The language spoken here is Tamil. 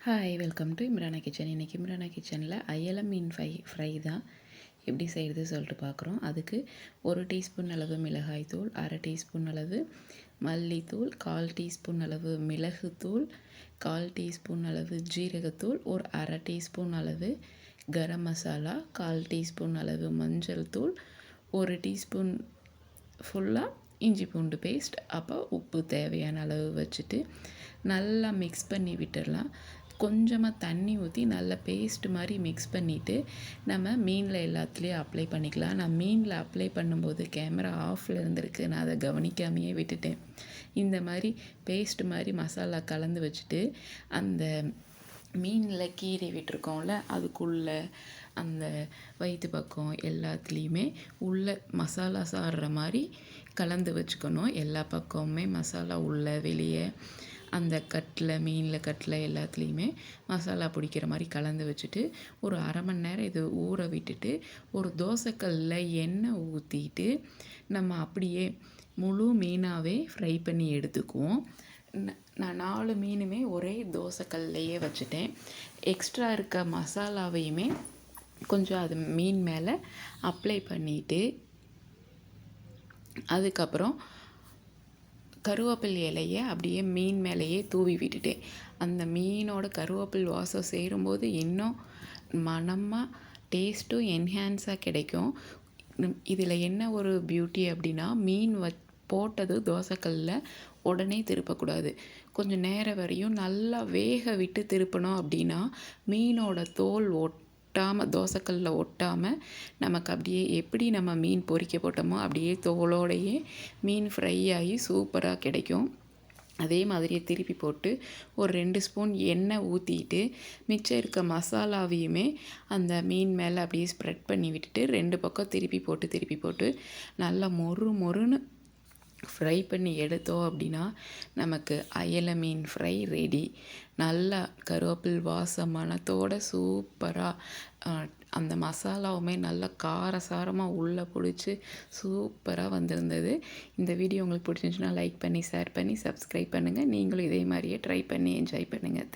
Hi welcome to Imrana kitchen. இன்றைக்கி இம்ரானா கிச்சனில் அயல மீன் ஃப்ரை தான் எப்படி செய்கிறது சொல்லிட்டு பார்க்குறோம். அதுக்கு 1 டீஸ்பூன் அளவு மிளகாய்த்தூள், 1/2 டீஸ்பூன் அளவு மல்லித்தூள், 1/4 டீஸ்பூன் அளவு மிளகுத்தூள், 1/4 டீஸ்பூன் அளவு ஜீரகத்தூள், ஒரு 1/2 டீஸ்பூன் அளவு கரம் மசாலா, 1/4 டீஸ்பூன் அளவு மஞ்சள் தூள், 1 டீஸ்பூன் ஃபுல்லாக இஞ்சி பூண்டு பேஸ்ட், அப்போ உப்பு தேவையான அளவு வச்சுட்டு நல்லா மிக்ஸ் பண்ணி விட்டுடலாம். கொஞ்சமாக தண்ணி ஊற்றி நல்லா பேஸ்ட் மாதிரி மிக்ஸ் பண்ணிவிட்டு நம்ம மீனில் எல்லாத்துலேயும் அப்ளை பண்ணிக்கலாம். நான் மீனில் அப்ளை பண்ணும்போது கேமரா ஆஃபில் இருந்திருக்கு, நான் அதை கவனிக்காமையே விட்டுட்டேன். இந்த மாதிரி பேஸ்ட் மாதிரி மசாலா கலந்து வச்சுட்டு அந்த மீனில் கீரை விட்டுருக்கோம்ல, அதுக்குள்ளே அந்த வயிற்று பக்கம் எல்லாத்துலேயுமே உள்ள மசாலா சாடுற மாதிரி கலந்து வச்சுக்கணும். எல்லா பக்கமுமே மசாலா உள்ள வெளியே அந்த மீனில் கட்டில் எல்லாத்துலேயுமே மசாலா பிடிக்கிற மாதிரி கலந்து வச்சுட்டு ஒரு 1/2 மணி நேரம் இது ஊற விட்டுட்டு ஒரு தோசைக்கல்லில் எண்ணெய் ஊற்றிட்டு நம்ம அப்படியே முழு மீனாகவே ஃப்ரை பண்ணி எடுத்துக்குவோம். நான் 4 மீனுமே ஒரே தோசைக்கல்லையே வச்சுட்டேன். எக்ஸ்ட்ரா இருக்க மசாலாவையுமே கொஞ்சம் அது மீன் மேலே அப்ளை பண்ணிவிட்டு அதுக்கப்புறம் கருவேப்பில் இலையை அப்படியே மீன் மேலேயே தூவி விட்டுட்டேன். அந்த மீனோட கருவேப்பில் வாசம் சேரும்போது இன்னும் மணமாக டேஸ்ட்டும் என்ஹான்ஸாக கிடைக்கும். இதில் என்ன ஒரு பியூட்டி அப்படின்னா, மீன் போட்டது தோசைக்கல்லில் உடனே திருப்பக்கூடாது. கொஞ்சம் நேரம் வரையும் நல்லா வேக விட்டு திருப்பணும். அப்படின்னா மீனோட தோல் தோசைக்கல்லில் ஒட்டாமல் நமக்கு அப்படியே எப்படி நம்ம மீன் பொரிக்க போட்டோமோ அப்படியே தோலோடையே மீன் ஃப்ரை ஆகி சூப்பராக கிடைக்கும். அதே மாதிரியே திருப்பி போட்டு ஒரு 2 ஸ்பூன் எண்ணெய் ஊற்றிட்டு மிச்சம் இருக்க மசாலாவையுமே அந்த மீன் மேலே அப்படியே ஸ்ப்ரெட் பண்ணி விட்டுட்டு 2 பக்கம் திருப்பி போட்டு நல்லா மொறுன்னு ஃப்ரை பண்ணி எடுத்தோம் அப்படின்னா நமக்கு அயல மீன் ஃப்ரை ரெடி. நல்லா கருவேப்பில் மணத்தோட சூப்பராக அந்த மசாலாவுமே நல்லா காரசாரமாக உள்ளே பிடிச்சி சூப்பராக வந்திருந்தது. இந்த வீடியோ உங்களுக்கு பிடிச்சிருந்துச்சுன்னா லைக் பண்ணி ஷேர் பண்ணி சப்ஸ்கிரைப் பண்ணுங்கள். நீங்களும் இதே மாதிரியே ட்ரை பண்ணி என்ஜாய் பண்ணுங்கள்.